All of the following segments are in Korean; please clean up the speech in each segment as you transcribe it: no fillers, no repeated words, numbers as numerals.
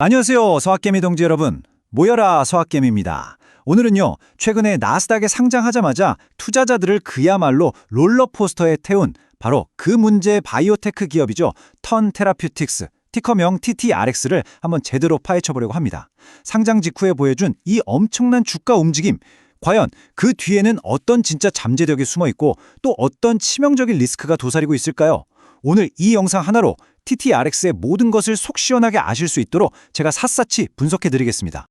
안녕하세요, 서학개미 동지 여러분. 모여라 서학개미입니다. 오늘은요, 최근에 나스닥에 상장하자마자 투자자들을 그야말로 롤러코스터에 태운 바로 그 문제의 바이오테크 기업이죠. 턴 테라퓨틱스, 티커명 TTRX를 한번 제대로 파헤쳐보려고 합니다. 상장 직후에 보여준 이 엄청난 주가 움직임, 과연 그 뒤에는 어떤 진짜 잠재력이 숨어있고 또 어떤 치명적인 리스크가 도사리고 있을까요? 오늘 이 영상 하나로 TTRX의 모든 것을 속 시원하게 아실 수 있도록 제가 샅샅이 분석해드리겠습니다.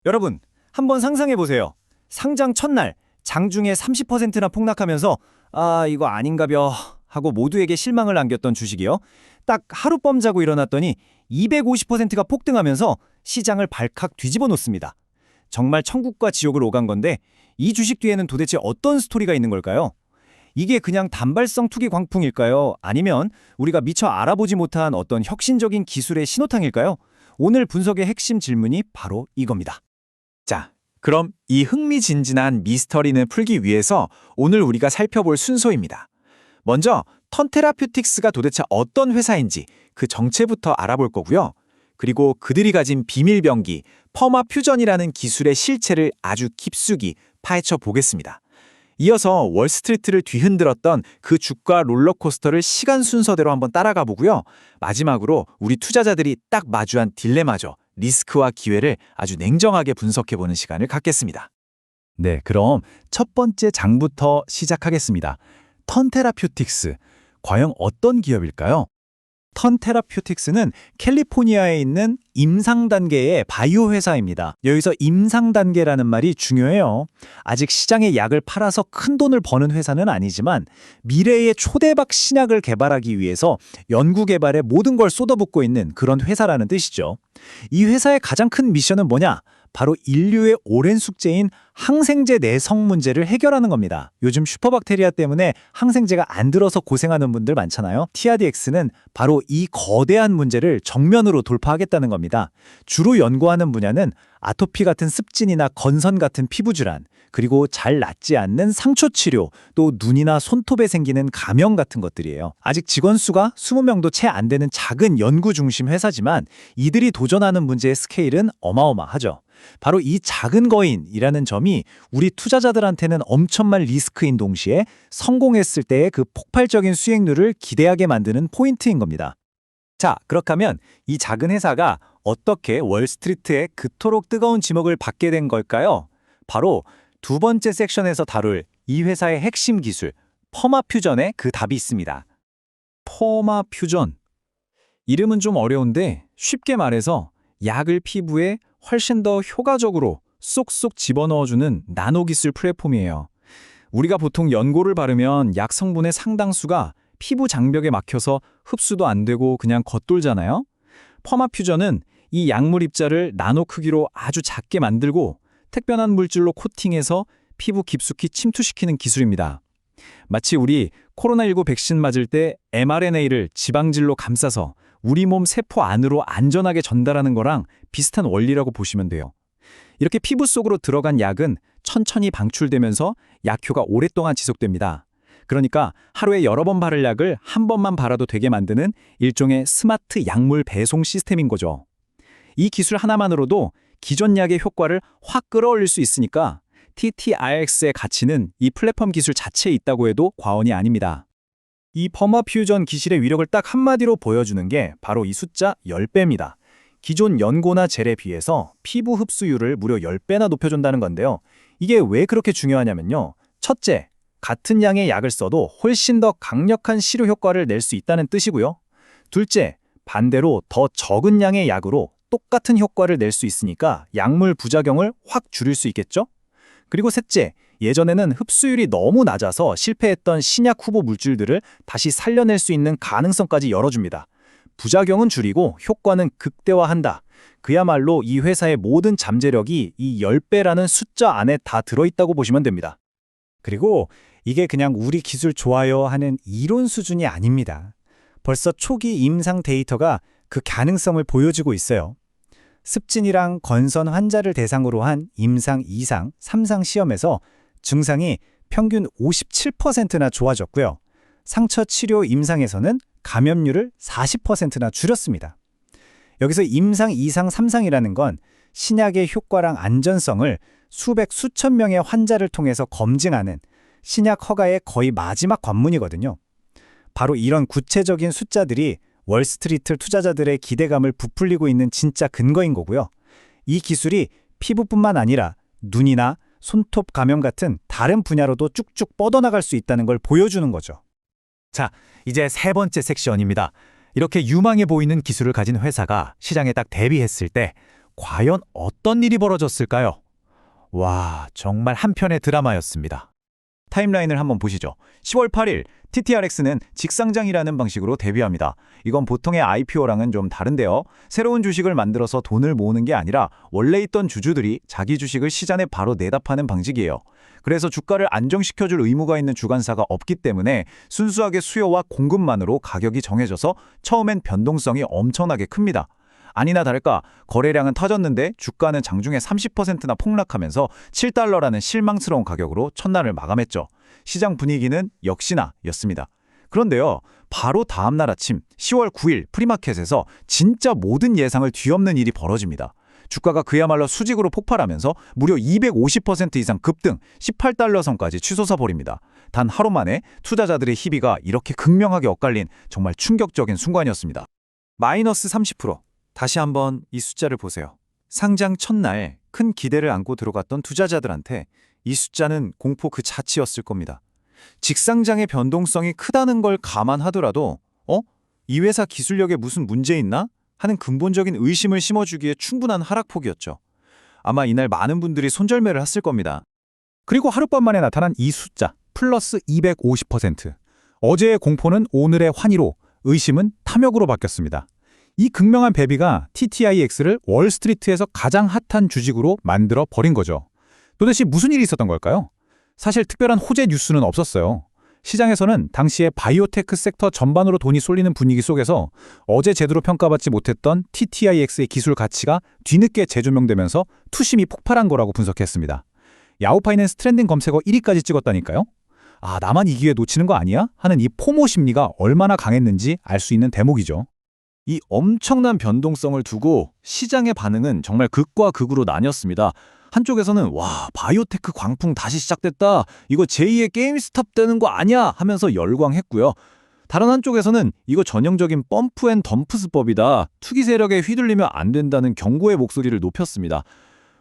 여러분, 한번 상상해보세요. 상장 첫날 장중에 30%나 폭락하면서 이거 아닌가벼 하고 모두에게 실망을 안겼던 주식이요. 딱 하룻밤 자고 일어났더니 250%가 폭등하면서 시장을 발칵 뒤집어 놓습니다. 정말 천국과 지옥을 오간 건데 이 주식 뒤에는 도대체 어떤 스토리가 있는 걸까요? 이게 그냥 단발성 투기 광풍일까요? 아니면 우리가 미처 알아보지 못한 어떤 혁신적인 기술의 신호탄일까요? 오늘 분석의 핵심 질문이 바로 이겁니다. 자, 그럼 이 흥미진진한 미스터리는 풀기 위해서 오늘 우리가 살펴볼 순서입니다. 먼저 턴 테라퓨틱스가 도대체 어떤 회사인지 그 정체부터 알아볼 거고요. 그리고 그들이 가진 비밀병기, 퍼마 퓨전이라는 기술의 실체를 아주 깊숙이 파헤쳐 보겠습니다. 이어서 월스트리트를 뒤흔들었던 그 주가 롤러코스터를 시간 순서대로 한번 따라가 보고요. 마지막으로 우리 투자자들이 딱 마주한 딜레마죠. 리스크와 기회를 아주 냉정하게 분석해보는 시간을 갖겠습니다. 네, 그럼 첫 번째 장부터 시작하겠습니다. 턴 테라퓨틱스, 과연 어떤 기업일까요? 턴 테라퓨틱스는 캘리포니아에 있는 임상 단계의 바이오 회사입니다. 여기서 임상 단계라는 말이 중요해요. 아직 시장에 약을 팔아서 큰 돈을 버는 회사는 아니지만 미래의 초대박 신약을 개발하기 위해서 연구 개발에 모든 걸 쏟아붓고 있는 그런 회사라는 뜻이죠. 이 회사의 가장 큰 미션은 뭐냐? 바로 인류의 오랜 숙제인 항생제 내성 문제를 해결하는 겁니다. 요즘 슈퍼박테리아 때문에 항생제가 안 들어서 고생하는 분들 많잖아요. TRDX는 바로 이 거대한 문제를 정면으로 돌파하겠다는 겁니다. 주로 연구하는 분야는 아토피 같은 습진이나 건선 같은 피부 질환, 그리고 잘 낫지 않는 상처 치료, 또 눈이나 손톱에 생기는 감염 같은 것들이에요. 아직 직원 수가 20명도 채 안 되는 작은 연구 중심 회사지만 이들이 도전하는 문제의 스케일은 어마어마하죠. 바로 이 작은 거인이라는 점이 우리 투자자들한테는 엄청난 리스크인 동시에 성공했을 때의 그 폭발적인 수익률을 기대하게 만드는 포인트인 겁니다. 자, 그렇다면 이 작은 회사가 어떻게 월스트리트에 그토록 뜨거운 지목을 받게 된 걸까요? 바로 두 번째 섹션에서 다룰 이 회사의 핵심 기술, 퍼마 퓨전에 그 답이 있습니다. 퍼마 퓨전. 이름은 좀 어려운데 쉽게 말해서 약을 피부에 훨씬 더 효과적으로 쏙쏙 집어넣어주는 나노기술 플랫폼이에요. 우리가 보통 연고를 바르면 약 성분의 상당수가 피부 장벽에 막혀서 흡수도 안 되고 그냥 겉돌잖아요. 퍼마 퓨전은 이 약물 입자를 나노 크기로 아주 작게 만들고 특별한 물질로 코팅해서 피부 깊숙이 침투시키는 기술입니다. 마치 우리 코로나19 백신 맞을 때 mRNA를 지방질로 감싸서 우리 몸 세포 안으로 안전하게 전달하는 거랑 비슷한 원리라고 보시면 돼요. 이렇게 피부 속으로 들어간 약은 천천히 방출되면서 약효가 오랫동안 지속됩니다. 그러니까 하루에 여러 번 바를 약을 한 번만 바라도 되게 만드는 일종의 스마트 약물 배송 시스템인 거죠. 이 기술 하나만으로도 기존 약의 효과를 확 끌어올릴 수 있으니까 TTRX의 가치는 이 플랫폼 기술 자체에 있다고 해도 과언이 아닙니다. 이 퍼마 퓨전 기술의 위력을 딱 한마디로 보여주는 게 바로 이 숫자 10배입니다. 기존 연고나 젤에 비해서 피부 흡수율을 무려 10배나 높여준다는 건데요. 이게 왜 그렇게 중요하냐면요. 첫째, 같은 양의 약을 써도 훨씬 더 강력한 치료 효과를 낼 수 있다는 뜻이고요. 둘째, 반대로 더 적은 양의 약으로 똑같은 효과를 낼 수 있으니까 약물 부작용을 확 줄일 수 있겠죠? 그리고 셋째, 예전에는 흡수율이 너무 낮아서 실패했던 신약 후보 물질들을 다시 살려낼 수 있는 가능성까지 열어줍니다. 부작용은 줄이고 효과는 극대화한다. 그야말로 이 회사의 모든 잠재력이 이 10배라는 숫자 안에 다 들어있다고 보시면 됩니다. 그리고 이게 그냥 우리 기술 좋아요 하는 이론 수준이 아닙니다. 벌써 초기 임상 데이터가 그 가능성을 보여주고 있어요. 습진이랑 건선 환자를 대상으로 한 임상 2상, 3상 시험에서 증상이 평균 57%나 좋아졌고요. 상처 치료 임상에서는 감염률을 40%나 줄였습니다. 여기서 임상, 2상, 3상이라는 건 신약의 효과랑 안전성을 수백, 수천 명의 환자를 통해서 검증하는 신약 허가의 거의 마지막 관문이거든요. 바로 이런 구체적인 숫자들이 월스트리트 투자자들의 기대감을 부풀리고 있는 진짜 근거인 거고요. 이 기술이 피부뿐만 아니라 눈이나 손톱 감염 같은 다른 분야로도 쭉쭉 뻗어나갈 수 있다는 걸 보여주는 거죠. 자, 이제 세 번째 섹션입니다. 이렇게 유망해 보이는 기술을 가진 회사가 시장에 딱 데뷔했을 때 과연 어떤 일이 벌어졌을까요? 와, 정말 한편의 드라마였습니다. 타임라인을 한번 보시죠. 10월 8일 TTRX는 직상장이라는 방식으로 데뷔합니다. 이건 보통의 IPO랑은 좀 다른데요. 새로운 주식을 만들어서 돈을 모으는 게 아니라 원래 있던 주주들이 자기 주식을 시장에 바로 내다 파는 방식이에요. 그래서 주가를 안정시켜줄 의무가 있는 주관사가 없기 때문에 순수하게 수요와 공급만으로 가격이 정해져서 처음엔 변동성이 엄청나게 큽니다. 아니나 다를까 거래량은 터졌는데 주가는 장중에 30%나 폭락하면서 7달러라는 실망스러운 가격으로 첫날을 마감했죠. 시장 분위기는 역시나 였습니다. 그런데요, 바로 다음 날 아침 10월 9일 프리마켓에서 진짜 모든 예상을 뒤엎는 일이 벌어집니다. 주가가 그야말로 수직으로 폭발하면서 무려 250% 이상 급등, 18달러 선까지 치솟아 버립니다. 단 하루 만에 투자자들의 희비가 이렇게 극명하게 엇갈린 정말 충격적인 순간이었습니다. 마이너스 30%. 다시 한번 이 숫자를 보세요. 상장 첫날 큰 기대를 안고 들어갔던 투자자들한테 이 숫자는 공포 그 자체였을 겁니다. 직상장의 변동성이 크다는 걸 감안하더라도 이 회사 기술력에 무슨 문제 있나? 하는 근본적인 의심을 심어주기에 충분한 하락폭이었죠. 아마 이날 많은 분들이 손절매를 했을 겁니다. 그리고 하룻밤 만에 나타난 이 숫자, 플러스 250%. 어제의 공포는 오늘의 환희로, 의심은 탐욕으로 바뀌었습니다. 이 극명한 배비가 TTIX를 월스트리트에서 가장 핫한 주식으로 만들어 버린 거죠. 도대체 무슨 일이 있었던 걸까요? 사실 특별한 호재 뉴스는 없었어요. 시장에서는 당시에 바이오테크 섹터 전반으로 돈이 쏠리는 분위기 속에서 어제 제대로 평가받지 못했던 TTIX의 기술 가치가 뒤늦게 재조명되면서 투심이 폭발한 거라고 분석했습니다. 야후파이낸스 트렌딩 검색어 1위까지 찍었다니까요? 아, 나만 이 기회 놓치는 거 아니야? 하는 이 포모 심리가 얼마나 강했는지 알 수 있는 대목이죠. 이 엄청난 변동성을 두고 시장의 반응은 정말 극과 극으로 나뉘었습니다. 한쪽에서는 와, 바이오테크 광풍 다시 시작됐다. 이거 제2의 게임스탑 되는 거 아니야? 하면서 열광했고요. 다른 한쪽에서는 이거 전형적인 펌프 앤 덤프 수법이다. 투기 세력에 휘둘리면 안 된다는 경고의 목소리를 높였습니다.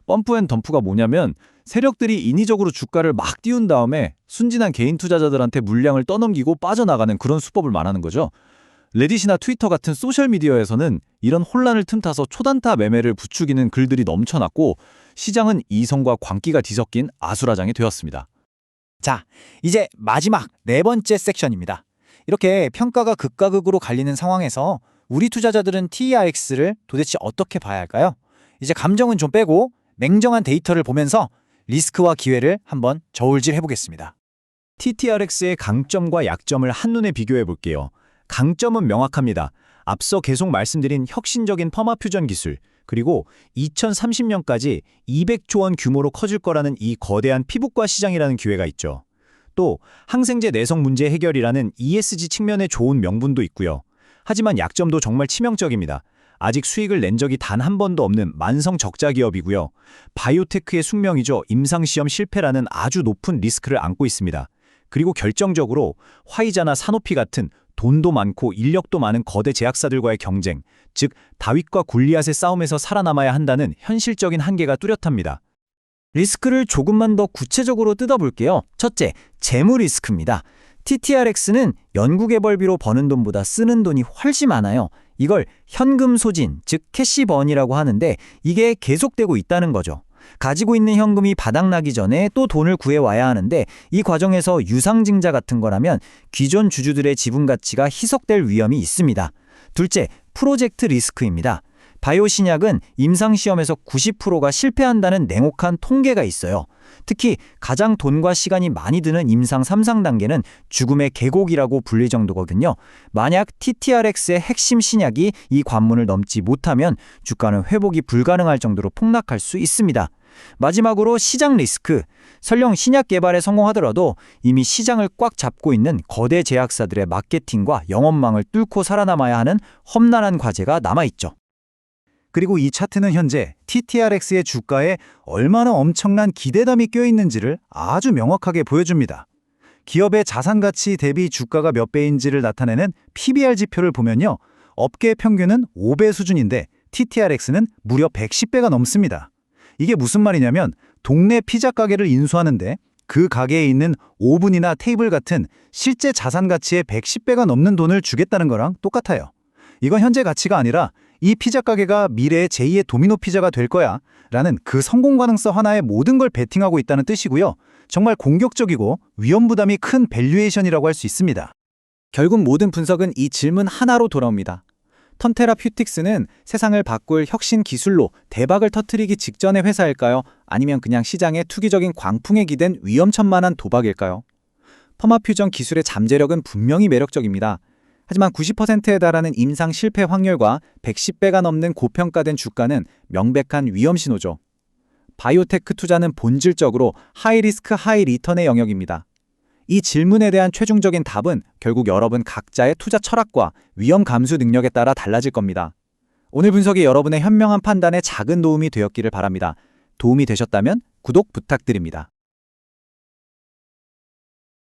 펌프 앤 덤프가 뭐냐면 세력들이 인위적으로 주가를 막 띄운 다음에 순진한 개인 투자자들한테 물량을 떠넘기고 빠져나가는 그런 수법을 말하는 거죠. 레딧이나 트위터 같은 소셜미디어에서는 이런 혼란을 틈타서 초단타 매매를 부추기는 글들이 넘쳐났고 시장은 이성과 광기가 뒤섞인 아수라장이 되었습니다. 자, 이제 마지막 네 번째 섹션입니다. 이렇게 평가가 극과 극으로 갈리는 상황에서 우리 투자자들은 TRX를 도대체 어떻게 봐야 할까요? 이제 감정은 좀 빼고 냉정한 데이터를 보면서 리스크와 기회를 한번 저울질 해보겠습니다. TTRX의 강점과 약점을 한눈에 비교해 볼게요. 강점은 명확합니다. 앞서 계속 말씀드린 혁신적인 퍼마퓨전 기술, 그리고 2030년까지 200조 원 규모로 커질 거라는 이 거대한 피부과 시장이라는 기회가 있죠. 또 항생제 내성 문제 해결이라는 ESG 측면의 좋은 명분도 있고요. 하지만 약점도 정말 치명적입니다. 아직 수익을 낸 적이 단 한 번도 없는 만성 적자 기업이고요. 바이오테크의 숙명이죠. 임상시험 실패라는 아주 높은 리스크를 안고 있습니다. 그리고 결정적으로 화이자나 사노피 같은 돈도 많고 인력도 많은 거대 제약사들과의 경쟁, 즉 다윗과 골리앗의 싸움에서 살아남아야 한다는 현실적인 한계가 뚜렷합니다. 리스크를 조금만 더 구체적으로 뜯어볼게요. 첫째, 재무 리스크입니다. TTRX는 연구개발비로 버는 돈보다 쓰는 돈이 훨씬 많아요. 이걸 현금 소진, 즉 캐시번이라고 하는데 이게 계속되고 있다는 거죠. 가지고 있는 현금이 바닥나기 전에 또 돈을 구해와야 하는데 이 과정에서 유상증자 같은 거라면 기존 주주들의 지분 가치가 희석될 위험이 있습니다. 둘째, 프로젝트 리스크입니다. 바이오 신약은 임상시험에서 90%가 실패한다는 냉혹한 통계가 있어요. 특히 가장 돈과 시간이 많이 드는 임상 3상 단계는 죽음의 계곡이라고 불릴 정도거든요. 만약 TTRX의 핵심 신약이 이 관문을 넘지 못하면 주가는 회복이 불가능할 정도로 폭락할 수 있습니다. 마지막으로 시장 리스크. 설령 신약 개발에 성공하더라도 이미 시장을 꽉 잡고 있는 거대 제약사들의 마케팅과 영업망을 뚫고 살아남아야 하는 험난한 과제가 남아있죠. 그리고 이 차트는 현재 TTRX의 주가에 얼마나 엄청난 기대감이 껴있는지를 아주 명확하게 보여줍니다. 기업의 자산 가치 대비 주가가 몇 배인지를 나타내는 PBR 지표를 보면요. 업계 평균은 5배 수준인데 TTRX는 무려 110배가 넘습니다. 이게 무슨 말이냐면 동네 피자 가게를 인수하는데 그 가게에 있는 오븐이나 테이블 같은 실제 자산 가치의 110배가 넘는 돈을 주겠다는 거랑 똑같아요. 이건 현재 가치가 아니라 이 피자 가게가 미래의 제2의 도미노 피자가 될 거야 라는 그 성공 가능성 하나에 모든 걸 베팅하고 있다는 뜻이고요. 정말 공격적이고 위험 부담이 큰 밸류에이션이라고 할 수 있습니다. 결국 모든 분석은 이 질문 하나로 돌아옵니다. 턴테라퓨틱스는 세상을 바꿀 혁신 기술로 대박을 터뜨리기 직전의 회사일까요? 아니면 그냥 시장의 투기적인 광풍에 기댄 위험천만한 도박일까요? 퍼마퓨전 기술의 잠재력은 분명히 매력적입니다. 하지만 90%에 달하는 임상 실패 확률과 110배가 넘는 고평가된 주가는 명백한 위험 신호죠. 바이오테크 투자는 본질적으로 하이리스크 하이리턴의 영역입니다. 이 질문에 대한 최종적인 답은 결국 여러분 각자의 투자 철학과 위험 감수 능력에 따라 달라질 겁니다. 오늘 분석이 여러분의 현명한 판단에 작은 도움이 되었기를 바랍니다. 도움이 되셨다면 구독 부탁드립니다.